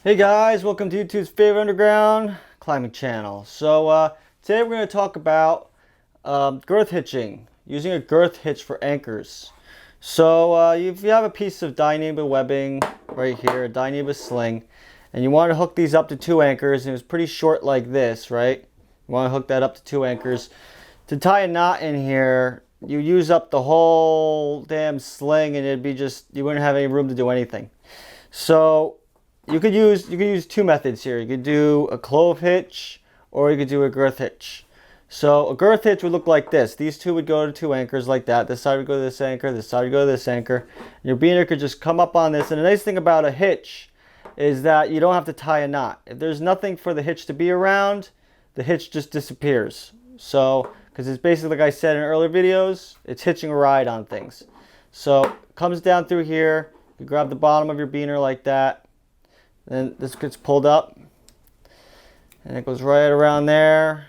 Hey guys, welcome to YouTube's favorite underground climbing channel. Today we're going to talk about girth hitching, using a girth hitch for anchors. If you have a piece of Dyneema webbing right here, a Dyneema sling, and you want to hook these up to two anchors, and it was pretty short like this, right? You want to hook that up to two anchors. To tie a knot in here, you use up the whole damn sling, and you wouldn't have any room to do anything. So you could use two methods here. You could do a clove hitch or you could do a girth hitch. So a girth hitch would look like this. These two would go to two anchors like that. This side would go to this anchor, this side would go to this anchor. Your beaner could just come up on this. And the nice thing about a hitch is that you don't have to tie a knot. If there's nothing for the hitch to be around, the hitch just disappears. Because it's basically, like I said in earlier videos, it's hitching a ride on things. So it comes down through here. You grab the bottom of your beaner like that. Then this gets pulled up. And it goes right around there.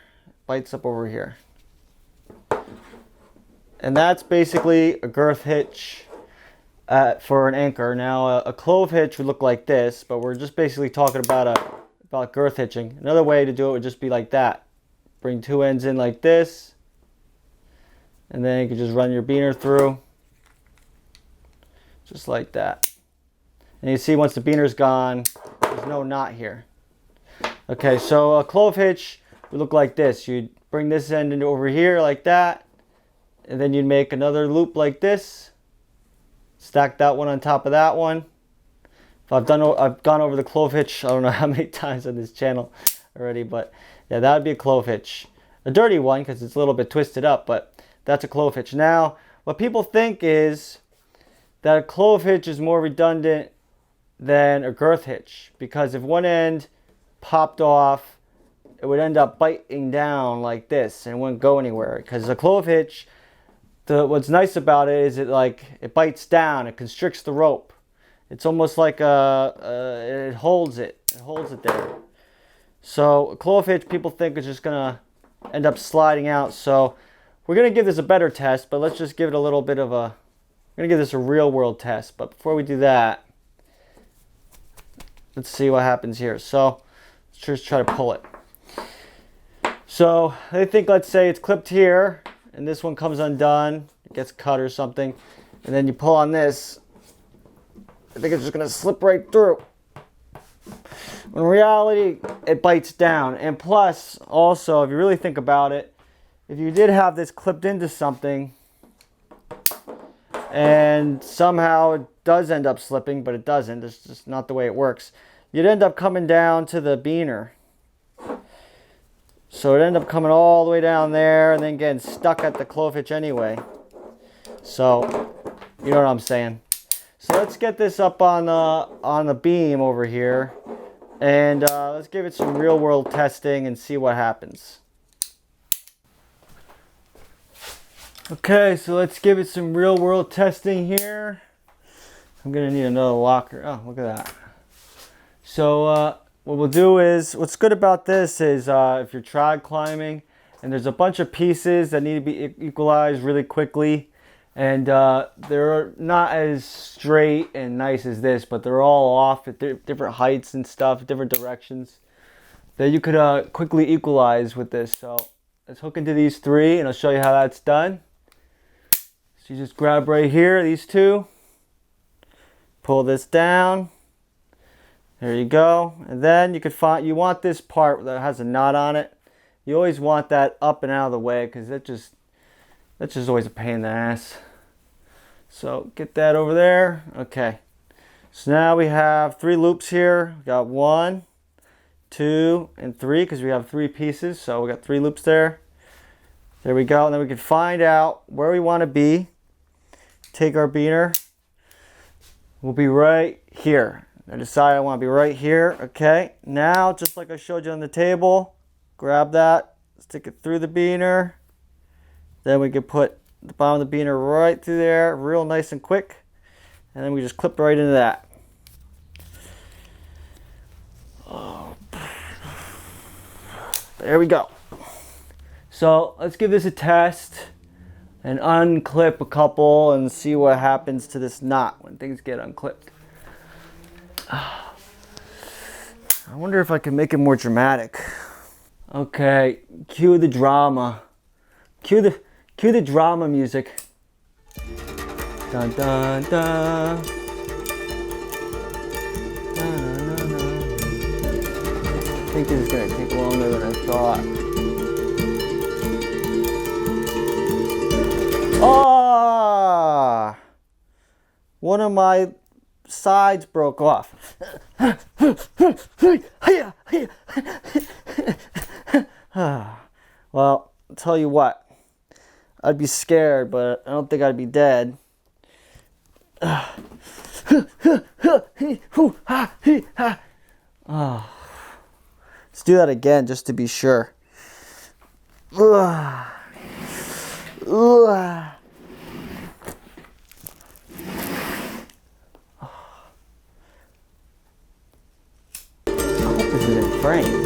Bites up over here. And that's basically a girth hitch for an anchor. Now a clove hitch would look like this, but we're just basically talking about girth hitching. Another way to do it would just be like that. Bring two ends in like this. And then you can just run your beaner through. Just like that. And you see once the beaner's gone, there's no knot here. Okay, so a clove hitch would look like this. You'd bring this end into over here like that. And then you'd make another loop like this. Stack that one on top of that one. I've gone over the clove hitch, I don't know how many times on this channel already, but yeah, that would be a clove hitch. A dirty one because it's a little bit twisted up, but that's a clove hitch. Now, what people think is that a clove hitch is more redundant than a girth hitch, because if one end popped off, it would end up biting down like this and it wouldn't go anywhere. Because a clove hitch, what's nice about it is it bites down, it constricts the rope. It's almost like it holds it there. So a clove hitch, people think is just gonna end up sliding out. So we're gonna give this a better test, but let's just give it a little bit of a, we're gonna give this a real world test. But before we do that, let's see what happens here. So let's just try to pull it. So I think, let's say it's clipped here and this one comes undone, it gets cut or something, and then you pull on this. I think it's just gonna slip right through. In reality, it bites down. And plus, also, if you really think about it, if you did have this clipped into something and somehow it does end up slipping, but it doesn't, it's just not the way it works, you'd end up coming down to the beaner. So it'd end up coming all the way down there and then getting stuck at the clove hitch anyway. So, you know what I'm saying. So let's get this up on the beam over here, and let's give it some real world testing and see what happens. Okay, so let's give it some real world testing here. I'm gonna need another locker. Oh, look at that. So what we'll do is, what's good about this is if you're trad climbing and there's a bunch of pieces that need to be equalized really quickly, and they're not as straight and nice as this, but they're all off at different heights and stuff, different directions, that you could quickly equalize with this. So let's hook into these three and I'll show you how that's done. So you just grab right here, these two, pull this down, there you go. And then you could find, you want this part that has a knot on it, you always want that up and out of the way, because that's just always a pain in the ass. So get that over there. Okay. So now we have three loops here. We got 1, 2, and 3, because we have 3 pieces. So we got 3 loops there. There we go. And then we can find out where we want to be. Take our beaner. We'll be right here. I decide I want to be right here. Okay. Now, just like I showed you on the table, grab that, stick it through the beaner. Then we can put the bottom of the beaner right through there, real nice and quick. And then we just clip right into that. Oh. There we go. So let's give this a test and unclip a couple and see what happens to this knot when things get unclipped. I wonder if I can make it more dramatic. Okay, cue the drama. Cue the drama music. Dun dun dun. I think this is gonna take longer than I thought. Oh! One of my sides broke off. Well, I'll tell you what. I'd be scared, but I don't think I'd be dead. Let's do that again just to be sure. I hope this is in frame.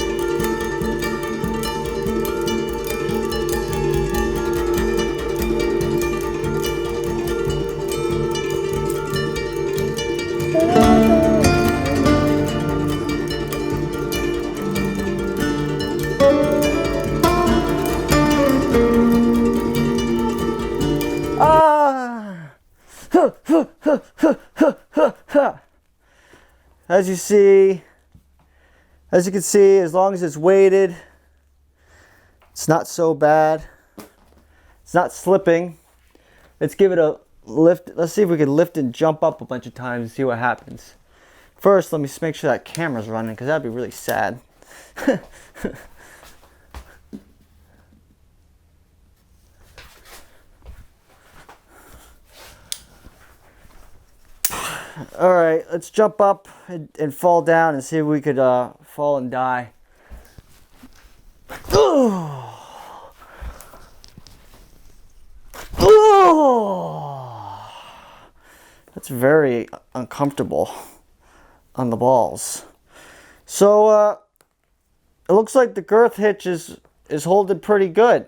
As you can see, as long as it's weighted, it's not so bad. It's not slipping. Let's give it a lift. Let's see if we can lift and jump up a bunch of times and see what happens. First, let me just make sure that camera's running, because that'd be really sad. All right, let's jump up and fall down and see if we could fall and die. Oh. Oh. That's very uncomfortable on the balls. So it looks like the girth hitch is holding pretty good.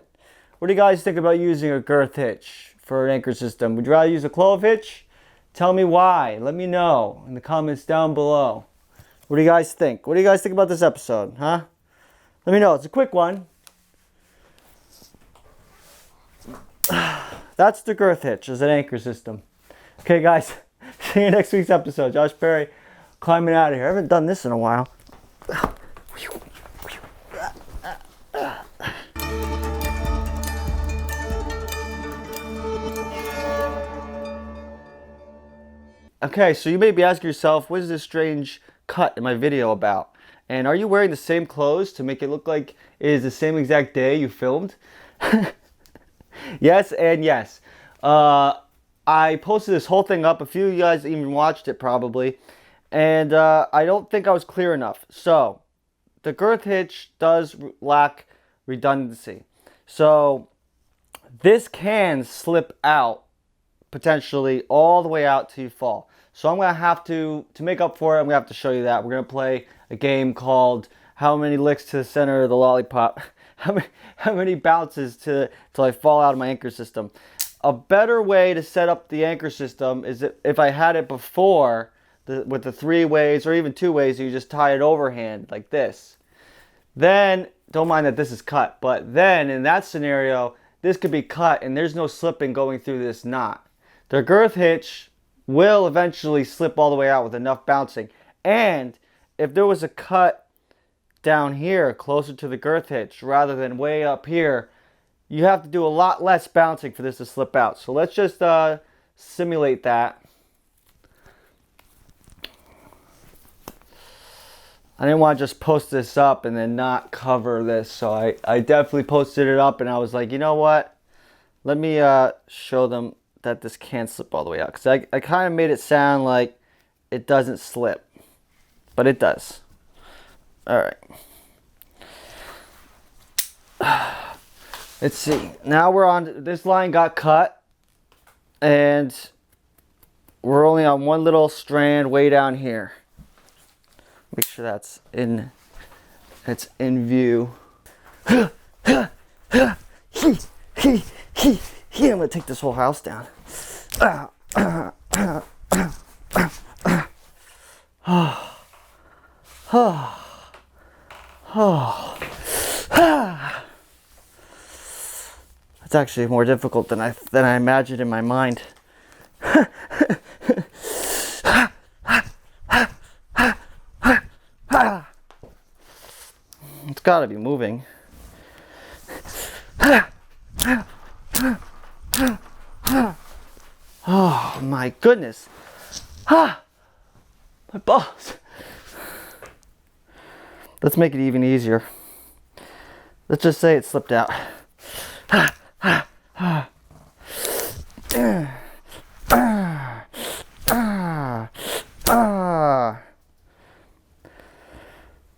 What do you guys think about using a girth hitch for an anchor system? Would you rather use a clove hitch? Tell me why. Let me know in the comments down below. What do you guys think? What do you guys think about this episode, huh? Let me know. It's a quick one. That's the girth hitch as an anchor system. Okay, guys. See you in next week's episode. Josh Perry climbing out of here. I haven't done this in a while. Okay, so you may be asking yourself, what is this strange cut in my video about? And are you wearing the same clothes to make it look like it is the same exact day you filmed? Yes and yes. I posted this whole thing up. A few of you guys even watched it probably. And I don't think I was clear enough. So, the girth hitch does lack redundancy. So, this can slip out potentially all the way out till you fall. So I'm going to have to make up for it, I'm going to have to show you that. We're going to play a game called How Many Licks to the Center of the Lollipop? How many bounces till I fall out of my anchor system? A better way to set up the anchor system is if I had it before with the 3 ways or even 2 ways, you just tie it overhand like this. Then, don't mind that this is cut, but then in that scenario, this could be cut and there's no slipping going through this knot. The girth hitch will eventually slip all the way out with enough bouncing. And if there was a cut down here closer to the girth hitch rather than way up here, you have to do a lot less bouncing for this to slip out. So let's just simulate that. I didn't want to just post this up and then not cover this. So I definitely posted it up and I was like, you know what? Let me show them that this can't slip all the way out. Because I kind of made it sound like it doesn't slip. But it does. Alright. Let's see. Now we're on, this line got cut. And we're only on one little strand way down here. Make sure that's in view. I'm gonna take this whole house down. Oh. It's actually more difficult than I imagined in my mind. It's got to be moving. Oh my goodness. My balls. Let's make it even easier. Let's just say it slipped out.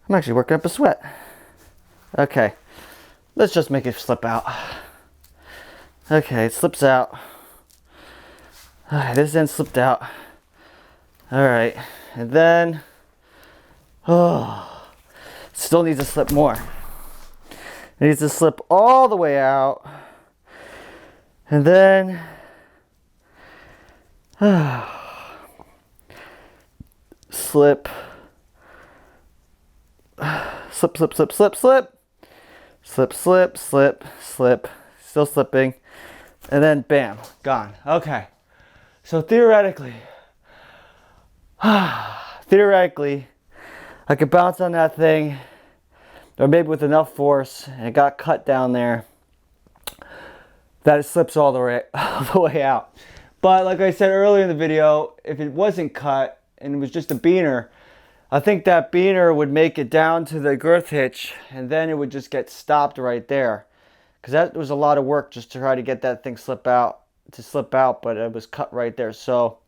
I'm actually working up a sweat. Okay, let's just make it slip out. Okay, it slips out. This end slipped out. All right, and then, still needs to slip more. It needs to slip all the way out. And then, slip, slip, slip, slip, slip, slip, slip, slip, slip, slip, still slipping, and then bam, gone. Okay, so theoretically, I could bounce on that thing, or maybe with enough force, and it got cut down there, that it slips all the way out. But like I said earlier in the video, if it wasn't cut and it was just a beaner, I think that beaner would make it down to the girth hitch, and then it would just get stopped right there. Because that was a lot of work just to try to get that thing slip out, but it was cut right there. So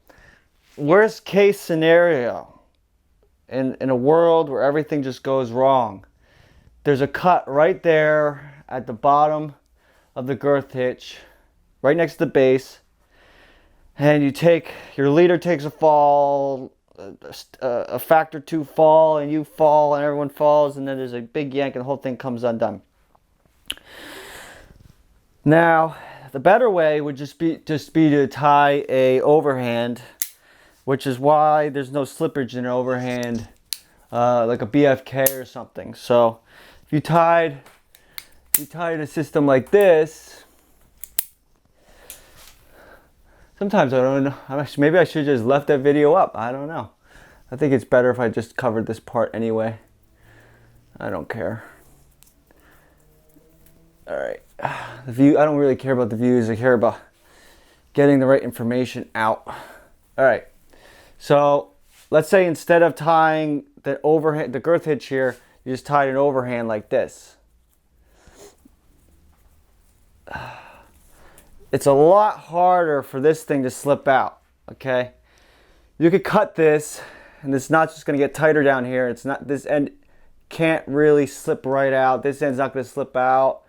worst case scenario, in a world where everything just goes wrong, there's a cut right there at the bottom of the girth hitch, right next to the base, and your leader takes a fall, a factor 2 fall, and you fall, and everyone falls, and then there's a big yank, and the whole thing comes undone. Now, the better way would just be to tie a overhand, which is why there's no slippage in an overhand, like a BFK or something. So, if you tied a system like this, sometimes I don't know. Maybe I should just left that video up. I don't know. I think it's better if I just covered this part anyway. I don't care. All right. The view. I don't really care about the views. I care about getting the right information out. All right. So let's say instead of tying the girth hitch here, you just tied an overhand like this. It's a lot harder for this thing to slip out, okay? You could cut this, and it's not just going to get tighter down here. It's not, this end can't really slip right out. This end's not going to slip out.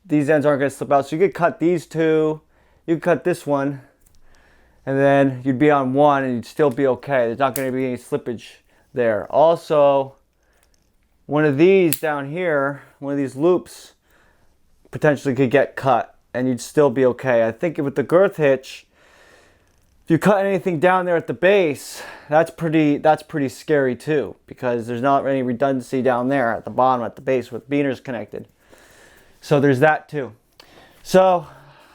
These ends aren't going to slip out. So you could cut these two. You could cut this one, and then you'd be on one, and you'd still be okay. There's not going to be any slippage there. Also, one of these down here, one of these loops, potentially could get cut, and you'd still be okay. I think with the girth hitch, if you cut anything down there at the base, that's pretty scary too, because there's not any redundancy down there at the bottom, at the base, with beaners connected. So there's that too. So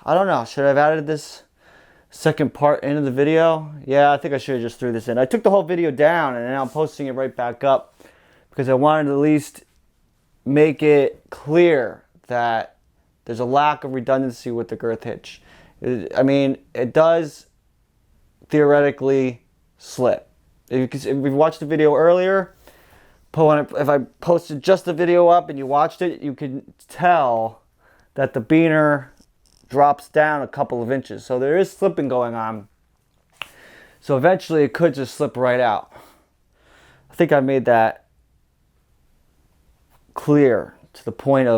I don't know, should I have added this second part into the video? Yeah, I think I should have just threw this in. I took the whole video down, and now I'm posting it right back up because I wanted to at least make it clear that there's a lack of redundancy with the girth hitch. I mean, it does theoretically slip. If you've watched the video earlier, if I posted just the video up and you watched it, you can tell that the beaner drops down a couple of inches. So there is slipping going on. So eventually it could just slip right out. I think I made that clear to the point of